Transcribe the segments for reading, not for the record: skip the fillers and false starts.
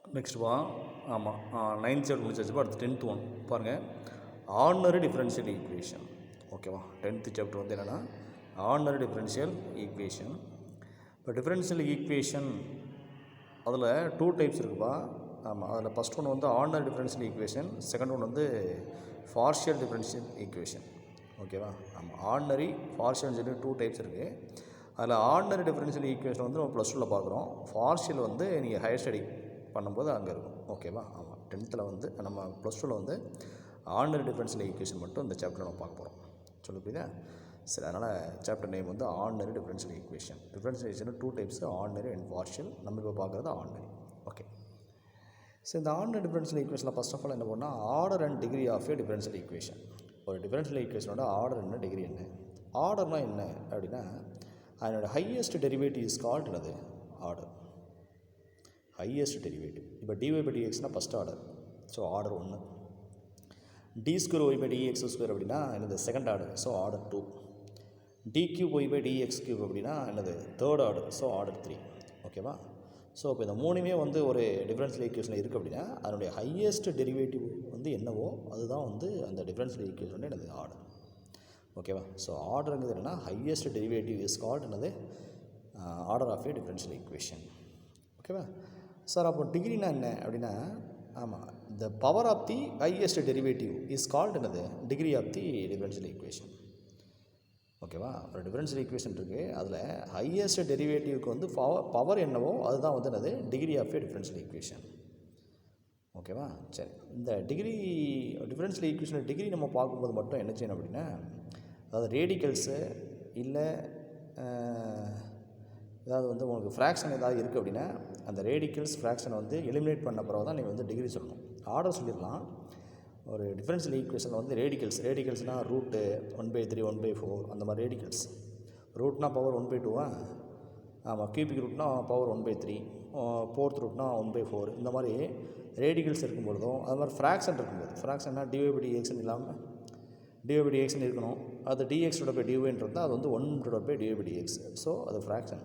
Next வா ஆமாம் 9th chapter முடிச்சாச்சுப்பா. அடுத்து 10th ஒன் பாருங்கள். Ordinary differential equation. ஓகேவா, 10th சாப்டர் வந்து என்னென்னா ஆர்டினரி டிஃபரன்ஷியல் ஈக்குவேஷன். இப்போ டிஃபரன்ஷியல் ஈக்குவேஷன் அதில் 2 டைப்ஸ் இருக்குப்பா. ஆமாம், அதில் ஃபஸ்ட் ஒன்று வந்து ஆர்டினரி டிஃபரன்ஷியல் ஈக்குவேஷன், செகண்ட் ஒன்று வந்து பார்ஷியல் டிஃபரன்ஷியல் ஈக்குவேஷன். ஓகேவா, ஆமாம், ஆர்டினரி பார்ஷியல்னு சொல்லி 2 டைப்ஸ் இருக்குது. அதில் ஆர்டினரி டிஃபரன்ஷியல் ஈக்குவேஷன் வந்து நம்ம +2ல் பார்க்குறோம். பார்ஷியல் வந்து நீங்கள் ஹையர் ஸ்டடி பண்ணும்போது அங்கே இருக்கும். ஓகேவா, ஆமாம், 10th வந்து நம்ம +2ல் வந்து ஆர்டினரி டிஃபரன்ஷியல் ஈக்குவேஷன் மட்டும் இந்த சாப்டர் நம்ம பார்க்க போகிறோம். சொல்ல புரியுதா? சரி, அதனால் சாப்டர் நேம் வந்து ordinary differential equation. Differential equation 2 types, ordinary and partial. நம்ம இப்போ பார்க்குறது ஆர்டினரி. ஓகே, ஸோ இந்த ஆர்டினரி டிஃபரன்ஷியல் ஈக்குவேஷனில் ஃபஸ்ட் ஆஃப் ஆல் என்ன பண்ணால் order and degree of a differential equation. ஒரு டிஃபரன்ஷியல் ஈக்குவேஷனோட ஆர்டர் என்ன, டிகிரி என்ன. ஆர்டர்னால் என்ன அப்படின்னா அதனோட ஹையஸ்ட் டெரிவேட்டிவ் இஸ் கால்ட் என்னது, ஆர்டர். Highest derivative. இப்போ dy/dxனால் first order, so order 1. d²y/dx² அப்படின்னா என்னது, second order, so order 2. d³y/dx³ அப்படின்னா என்னது, தேர்ட் ஆர்டர், ஸோ ஆர்டர் 3. ஓகேவா, ஸோ இப்போ இந்த மூணுமே வந்து ஒரு டிஃபரன்ஷியல் ஈக்குவேஷனில் இருக்குது அப்படின்னா அதனுடைய ஹையஸ்ட் டெரிவேட்டிவ் வந்து என்னவோ அதுதான் வந்து அந்த டிஃபரன்ஷியல் ஈக்குவேஷன் என்னது, ஆர்டர். ஓகேவா, ஸோ ஆர்டருங்கிறது என்னென்னா ஹையஸ்ட் டெரிவேட்டிவ் இஸ் கால்ட் என்னது, order of a differential equation. ஓகேவா சார், அப்போ டிகிரினா என்ன அப்படின்னா ஆமாம், the power of the highest derivative is called என்னது, degree of the differential equation. ஓகேவா, ஒரு டிஃபரன்ஷியல் ஈக்குவேஷன் இருக்குது, அதில் ஹையஸ்ட் டெரிவேட்டிவ்க்கு வந்து பவர் என்னவோ அதுதான் வந்து என்னது, degree of a differential equation. ஓகேவா, சரி, இந்த டிகிரி டிஃபரன்ஷியல் ஈக்குவேஷனில் டிகிரி நம்ம பார்க்கும்போது மட்டும் என்ன செய்யணும் அப்படின்னா, அதாவது ரேடிக்கல்ஸு இல்லை ஏதாவது வந்து உங்களுக்கு ஃப்ராக்ஷன் ஏதாவது இருக்குது அப்படின்னா அந்த ரேடிக்கல்ஸ் ஃப்ராக்ஷனை வந்து எலிமினேட் பண்ண பிறகு தான் நீங்கள் வந்து டிகிரி சொல்லணும். ஆர்டர் சொல்லிடலாம். ஒரு டிஃபரன்ஷியல் ஈக்குவேஷனில் வந்து ரேடிக்கல்ஸ்னால் ரூட்டு 1/3 1/4 அந்த மாதிரி ரேடிக்கல்ஸ். ரூட்னா பவர் 1/2. ஆமாம், கியூபிக் ரூட்னா பவர் 1/3, ஃபோர்த் ரூட்னா 1/4. இந்த மாதிரி ரேடிக்கல்ஸ் இருக்கும்பொழுதும் அது மாதிரி ஃப்ராக்ஷன் இருக்கும்போது, ஃப்ராக்ஷன்னா dy/dxன்னு இல்லாமல் dy/dxன்னு இருக்கணும். அது dx/dyன்றது அது வந்து 1/dx. ஸோ அது ஃப்ராக்ஷன்.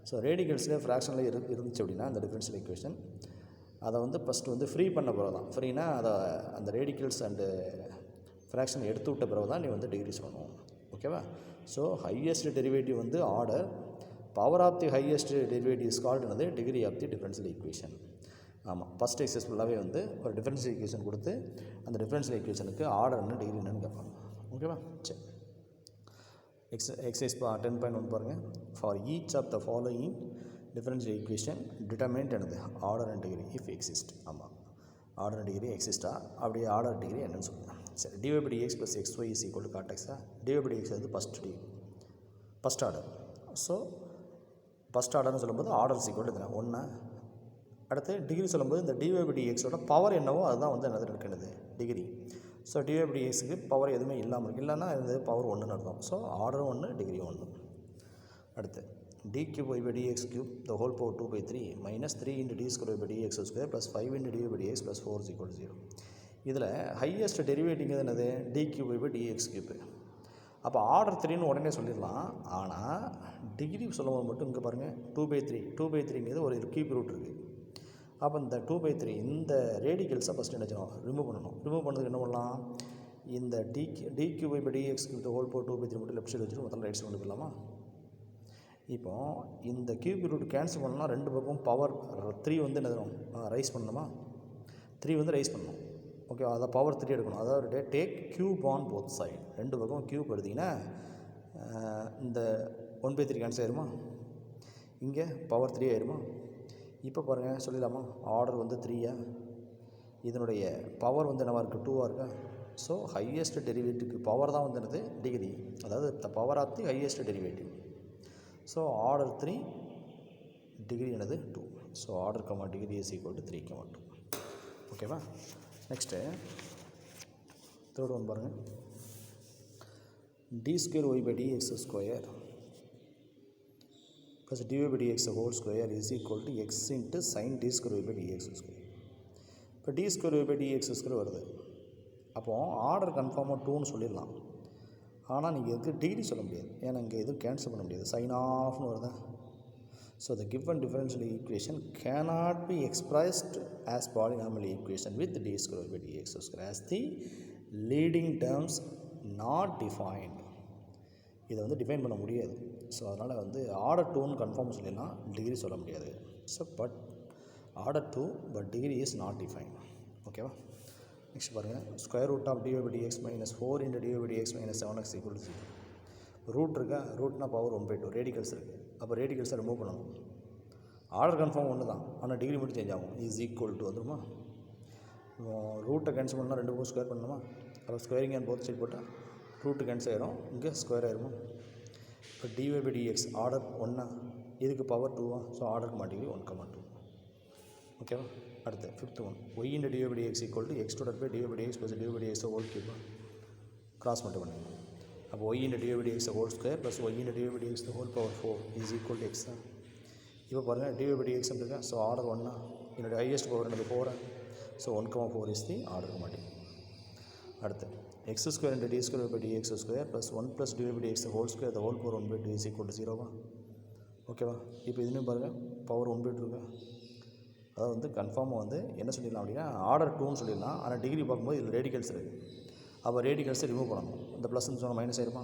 ஸோ ரேடிக்கல்ஸ்லேயே ஃப்ராக்ஷனில் இருந்துச்சு அப்படின்னா அந்த டிஃபரன்ஷியல் ஈக்குவேஷன் அதை வந்து ஃபஸ்ட்டு வந்து ஃப்ரீ பண்ண பிறகு தான், ஃப்ரீனா அதை அந்த ரேடிக்கல்ஸ் அண்டு ஃப்ராக்ஷன் எடுத்து விட்ட பிறகு தான் நீ வந்து டிகிரி சொல்லணும். ஓகேவா, ஸோ ஹையஸ்ட் டெரிவேட்டிவ் வந்து order, power of the highest derivative is called என்னது, degree of the differential equation. ஆமாம், ஃபஸ்ட் எக்ஸசைஸ் ஃபுல்லாகவே வந்து ஒரு டிஃபரன்ஷியல் ஈக்குவேஷன் கொடுத்து அந்த டிஃபரன்ஷியல் ஈக்குவேஷனுக்கு ஆர்டர் என்ன, டிகிரி என்னன்னு கேட்பாங்க. ஓகேவா, சரி, எக்ஸசைஸ் 10.1 பாருங்கள். For each of the following differential equation determined என்னது, order and degree if exist. ஆமாம், ஆர்டர் அண்ட் டிகிரி எக்ஸிஸ்டா, அப்படியே ஆர்டர் டிகிரி என்னன்னு சொல்லுங்கள். சரி, dy/dx + xy = cot x. dy/dx வந்து ஃபஸ்ட் ஆர்டர். ஸோ ஃபஸ்ட் ஆர்டர்னு சொல்லும்போது ஆர்டர் = எத்தனை, 1. அடுத்து டிகிரி சொல்லும்போது இந்த dy/dxோட பவர் என்னவோ அதுதான் வந்து என்னது இருக்கிறது, டிகிரி. ஸோ dy/dxக்கு பவர் எதுவுமே இல்லாமல் இருக்குது, இல்லைன்னா இது பவர் 1ன்னு அர்த்தம். ஸோ ஆர்டரும் 1, டிகிரி 1. அடுத்து d³y/dx³ the whole power 2/3 - 3 × d²y/dx² + 5 × dy/dx + 4 = 0. இதில் ஹையஸ்ட் டெரிவேட்டிவ் என்னது, d³y/dx³. அப்போ ஆர்டர் 3ன்னு உடனே சொல்லிடலாம். ஆனால் டிகிரி சொல்லும்போது மட்டும் இங்கே பாருங்கள், 2/3ங்கிறது ஒரு கியூப் ரூட் இருக்குது. அப்போ இந்த 2/3 இந்த ரேடிக்கல்ஸை ஃபஸ்ட்டு என்ன செய்யணும், ரிமூவ் பண்ணணும். ரிமூவ் பண்ணதுக்கு என்ன பண்ணலாம், இந்த d³y/dx³ the whole power 2/3 மட்டும் லெஃப்ட் சைடு வச்சுட்டு மொத்தம் ரைட் சைடு கொண்டு போயிடலாமா. இப்போ இந்த கியூப் ரூட் கேன்சல் பண்ணலாம், ரெண்டு பக்கம் பவர் 3 வந்து என்ன ரைஸ் பண்ணணுமா, 3 வந்து ரைஸ் பண்ணணும். ஓகே, அதை பவர் 3 எடுக்கணும். அதாவது take cube on both side, ரெண்டு பக்கம் கியூப் எடுத்திங்கன்னா இந்த 1/3 கேன்சல் ஆயிருமா, இங்கே பவர் 3 ஆயிருமா. இப்போ பாருங்கள் சொல்லிடலாமா, ஆர்டர் வந்து 3, இதனுடைய பவர் வந்து என்னவாக இருக்குது, 2 இருக்கா. ஸோ ஹையஸ்ட் டெரிவேட்டிவ்க்கு பவர் தான் வந்து என்னது, டிகிரி, அதாவது the power of the highest derivative. So order 3, degree என்னது 2. So order degree is = 3, 2. ஓகேவா, நெக்ஸ்ட்டு தேர்ட் ஒன் பாருங்கள். d²y/dx² + dy/dx² is equal to x × sin d²y/dx². இப்போ d²y/dx² வருது. அப்போது ஆர்டர் கன்ஃபார்மாக 2ன்னு சொல்லிடலாம். ஆனால் நீங்கள் இதுக்கு டிகிரி சொல்ல முடியாது, ஏன்னா இங்கே எதுவும் கேன்சல் பண்ண முடியாது. சைன் ஆஃப்னு வருதா, So the given differential equation cannot be expressed as polynomial equation with d square by dx square as the leading terms not defined. இதை வந்து டிஃபைன் பண்ண முடியாது. ஸோ அதனால் வந்து ஆர்டர் டூன்னு கன்ஃபார்ம் சொல்லிடலாம், டிகிரி சொல்ல முடியாது. So but order two but degree is not define. ஓகேவா? நெக்ஸ்ட் பாருங்கள், square root of dy by dx minus 4 into dy by dx minus 7x equal 0. Root இருக்கா, ரூட்னா பவர் 1/2, ரேடிகல்ஸ் இருக்குது. அப்போ ரேடிகல்ஸை ரிமூவ் பண்ணணும். ஆர்டர் கன்ஃபார்ம் ஒன்று தான், ஆனால் டிகிரி மட்டும் சேஞ்ச் ஆகும். இஸ் ஈக்குவல் டு வந்துடுமா, ரூட்டை கேன்சல் பண்ணால் 2 பக்கம் ஸ்கொயர் பண்ணணுமா, அப்போ ஸ்கொயரிங் அண்ட் போத் சைட் போட்டால் ரூட்டு கேன்சல் ஆகிடும், இங்கே ஸ்கொயர் ஆகிருமா. இப்போ டிவை பை டிஎக்ஸ் ஆர்டர் 1, இதுக்கு பவர் 2, ஸோ ஆர்டருக்கு மாட்டிக்கிது 1,2. ஓகேவா? அடுத்து fifth one, y into dy by dx equal to x divide by dy by dx plus dy by dx whole cube. Cross மட்டும் பண்ணுங்க. அப்போ y into dy by dx whole square plus y into dy by dx whole power 4 is equal to x தான். இப்போ பாருங்கள், dy by dx இருக்கா, so order 1, என்னுடைய highest power என்னது 4, so 1,4 is the ஆர்டருக்கு மாட்டிங்க. அடுத்து x square into d square by dx square plus 1 plus d by dx whole square the whole power 1/2 is equal to 0. ஓகேவா? இப்போ இதுலேயும் பாருங்கள், பவர் 1/2 இருக்கா. அதாவது வந்து கன்ஃபார்மாக வந்து என்ன சொல்லிடலாம் அப்படின்னா ஆர்டர் 2ன்னு சொல்லிடலாம், ஆனால் டிகிரி பார்க்கும்போது இதில் ரேடிகல்ஸ் இருக்குது. அப்போ ரேடிகல்ஸை ரிமூவ் பண்ணணும். இந்த ப்ளஸ்ன்னு சொன்னால் மைனஸ் ஆயிருமா.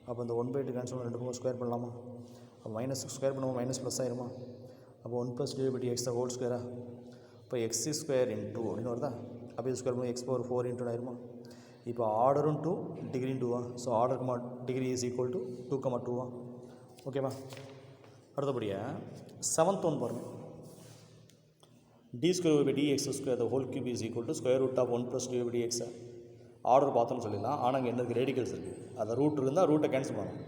அப்போ இந்த 1/2 கேன்சல் 2 பக்கம் ஸ்கொயர் பண்ணலாமா. அப்போ மைனஸ் ஸ்கொயர் பண்ணுவோம், மைனஸ் ப்ளஸ் ஆயிருமா. அப்போ 1 plus d by dx whole ஸ்கொயரா. இப்போ x ஸ்கொயர் இன்டூ அப்படின்னு வருதா. அப்போ இது ஸ்கொயர் பண்ணுவோம், x பவர் 4 இன்டூ ஆயிருமா. இப்போ ஆர்டரும் 2 டிகிரியும் 2, ஸோ ஆர்டருக்கு டிகிரி இஸ் ஈக்குவல் டு 2,2. ஓகேவா? அடுத்தபடியாக 7th ஒன் பாருங்கள், D square by dx square the whole cube is equal to square root of 1 + D by DX. Order பார்த்தோன்னு சொல்லிடலாம், ஆனால் அங்கே என்ன இருக்குது, ரேடிகல்ஸ் இருக்குது. அதை ரூட் இருந்தால் ரூட்டை கேன்சல் பண்ணணும்.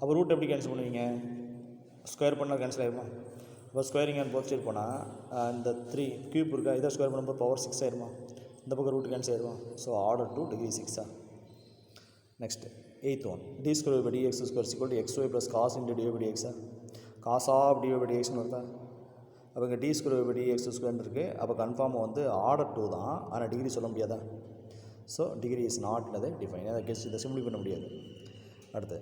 அப்போ ரூட் எப்படி கேன்சல் பண்ணுவீங்க, ஸ்கொயர் பண்ணால் கேன்சல் ஆகிருமா. இப்போ ஸ்கொயரிங் அண்ட் போத் சைடு போனால் இந்த 3 கியூப் இருக்கா, இதை ஸ்கொயர் பண்ணும்போது பவர் 6 ஆயிருமா. இந்த பக்கம் ரூட் கேன்சல் ஆயிடுவோம், so order 2 degree 6. Next 8th one, d square by dx square equal to x y plus cos into dy by dx. Cos of dy by டிஎக்ஸ்னு வருதா. அப்போ இங்கே டி ஸ்கொயர் பை டிஎக்ஸ் ஸ்கொயர்னு இருக்குது. அப்போ கன்ஃபார்மாக வந்து ஆர்டர் 2 தான், ஆனால் டிகிரி சொல்ல முடியாதா. ஸோ டிகிரி இஸ் நாட்னது டிஃபைன், அதை கெஸ்ட் இதை சிம்பிளி பண்ண முடியாது. அடுத்து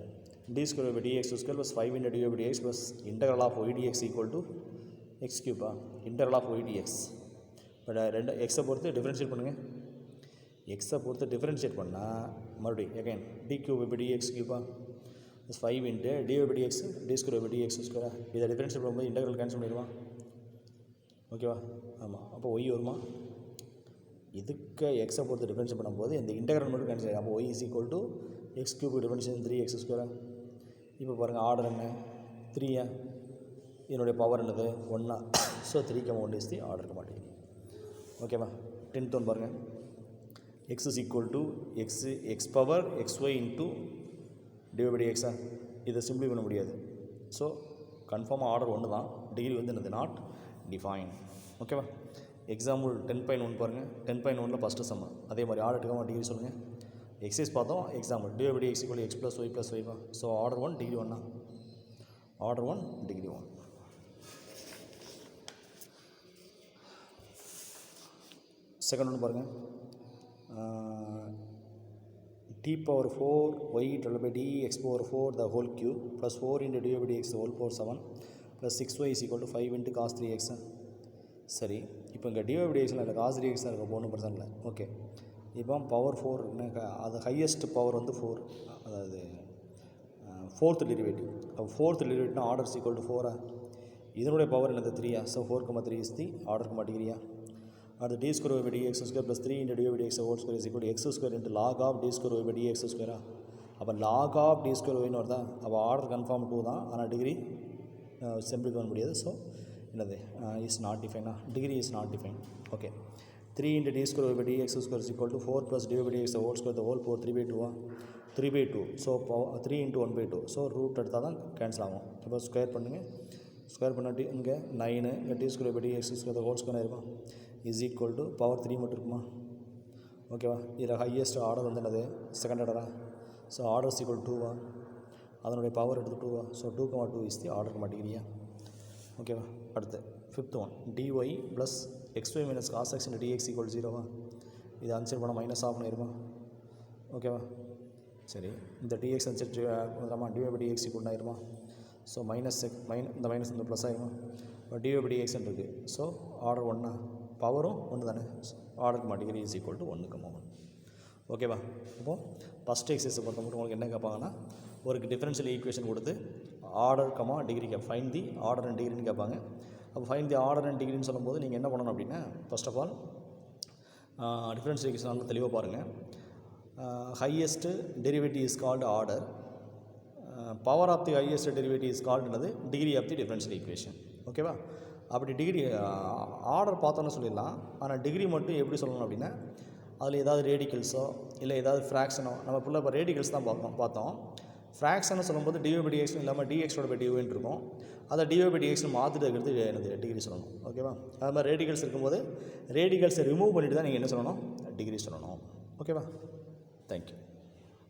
d square by dx square plus 5 into dy by dx plus integral of y dx equal to x கியூபா. Integral of y dx but ரெண்டு எக்ஸை பொறுத்து டிஃப்ரென்ஷியேட் பண்ணுங்கள். எக்ஸை பொறுத்து டிஃப்ரென்ஷியேட் பண்ணால் மறுபடியும் again d cube by dx கியூபா plus 5 into dy by dx d square by dx ஸ்கொயரா. இதை டிஃப்ரென்ஷியேட் பண்ணும்போது இன்டெக்ரல் கேன்சல் பண்ணிடுவான். ஓகேவா? ஆமாம். அப்போ ஒய் வருமா. இதுக்கு எக்ஸை பொறுத்து டிஃப்ரென்ஷியேட் பண்ணும்போது இந்த இன்டெக்ரல் மட்டும் கேன்சல் ஆகும். அப்போ Y is equal to X cube differentiation 3x ஸ்கொயரா. இப்போ பாருங்கள், ஆர்டர் என்ன 3, என்னுடைய பவர் என்னது 1, ஸோ 3,1 இஸ் தி ஆர்டருக்கு மாட்டேங்குது. ஓகேவா? 10th ஒன் பாருங்கள், x is equal to x power xy into dy by டிஎக்ஸா. இதை சிம்பிளி பண்ண முடியாது. ஸோ கன்ஃபார்மாக ஆர்டர் 1 தான், டிகிரி வந்து என்னது நாட் டிஃபைன். ஓகேவா? எக்ஸாம்பிள் 10.1 பாருங்கள். 10.1ல் ஃபஸ்ட்டு சம்மு அதே மாதிரி ஆர்டர் எடுக்காமல் டிகிரி சொல்லுங்கள். எக்ஸைஸ் பார்த்தோம். Example dy by dx equal x plus y plus ஒய்வா. So order 1 degree 1, order 1 degree 1. Second ஒன்று பாருங்கள், d power 4 y divide by d x power 4 the whole cube plus 4 into dy by dx whole power 7 plus 6y is equal to 5 into cos 3x. சரி, இப்போ இங்கே டிவை by டிஎக்ஸில் இல்லை cos 3x தான் இருக்கும், 1% இல்லை. Okay, இப்போ பவர் 4 இருக்குன்னா அது ஹையஸ்ட் பவர் வந்து 4, அதாவது 4th டெரிவேட்டிவ். அப்போ 4th டெரிவேட்டிவ்னா ஆர்டர் இஸ் ஈக்குவல் டு 4. இதனுடைய பவர் என்னது 3, ஸோ 4,3 இஸ் தி ஆர்டருக்கு மாட்டிக்கிறியா. அடுத்து d square by dx square plus 3 into dy by dx whole square is equal to x square into log of d square by dx ஸ்கொயரா. அப்போ log of d square ஒய்னு வருதா. அப்போ order confirm 2 தான், ஆனால் டிகிரி சிம்பிள் பண்ண முடியாது. So என்னது இஸ் நாட் டிஃபைனா, degree is not define. Okay, 3 into d square by dx square is equal to 4 plus dy by dx whole square the whole power 3/2. 3/2, so 3 into 1/2, so root எடுத்தால் தான் cancel ஆகும். இப்போ square பண்ணுங்கள். Square பண்ணாட்டி இங்கே 9, இங்கே d square by dx square the whole square இருக்கும் is equal to power 3 மட்டும் இருக்குமா. ஓகேவா? இதில் ஹையஸ்ட் ஆர்டர் வந்து என்னது செகண்ட் ஆர்டரா. ஸோ ஆர்டர் இஸ் ஈக்குவல் 2, அதனுடைய பவர் எடுத்து 2, ஸோ 2,2 இஸ் தி ஆர்டருக்கு மாட்டிக்கிறியா. ஓகேவா? அடுத்து 5th one, dy plus xy minus cos X into DX equal 0. இது ஆன்சர் பண்ணால் மைனஸ் ஆஃப் ஆயிருமா. ஓகேவா? சரி, இந்த dx answer dy by dx equal ஆயிருமா. ஸோ இந்த மைனஸ் இந்த ப்ளஸ் ஆகிருமா இப்போ டிவை பை டிஎக்ஸ்ன்னு இருக்குது. ஸோ ஆர்டர் ஒன்றா பவரும் ஒன்று தானே, order degree is equal to 1, ஓகேவா. இப்போது ஃபஸ்ட் எக்ஸசைஸை பொறுத்த மட்டும் உங்களுக்கு என்ன கேட்பாங்கன்னா, ஒரு டிஃபரன்ஷியல் ஈக்குவேஷன் கொடுத்து order degree find the order and டிகிரின்னு கேட்பாங்க. அப்போ ஃபைண்ட் தி ஆர்டர் அண்ட் டிகிரின்னு சொல்லும்போது நீங்கள் என்ன பண்ணணும் அப்படின்னா, first of all differential equation நல்லா தெளிவாக பாருங்கள். Highest derivative is called order, power of the highest derivative is கால்டுனது degree of the differential equation, ஓகேவா. அப்படி டிகிரி ஆர்டர் பார்த்தோன்னு சொல்லிடலாம். ஆனால் டிகிரி மட்டும் எப்படி சொல்லணும் அப்படின்னா, அதில் ஏதாவது ரேடிக்கல்ஸோ இல்லை ஏதாவது ஃப்ராக்ஷனோ, நம்ம ஃபுல்லாக இப்போ ரேடிக்கல்ஸ் தான் பார்த்தோம். ஃப்ராக்ஷன் சொல்லும்போது டிவை பை டிஎக்ஸ் இல்லாமல் டிஎக்ஸோட பை டிவைன்னு இருக்கும். அதை டிவை பை டிஎக்ஸ் மாற்றிட்டு இருக்கிறது எனது டிகிரி சொல்லணும், ஓகேவா. அது மாதிரி ரேடிக்கல்ஸ் இருக்கும்போது ரேடிக்கல்ஸை ரிமூவ் பண்ணிவிட்டு தான் நீங்கள் என்ன சொல்லணும், டிகிரி சொல்லணும், ஓகேவா. தேங்க்யூ.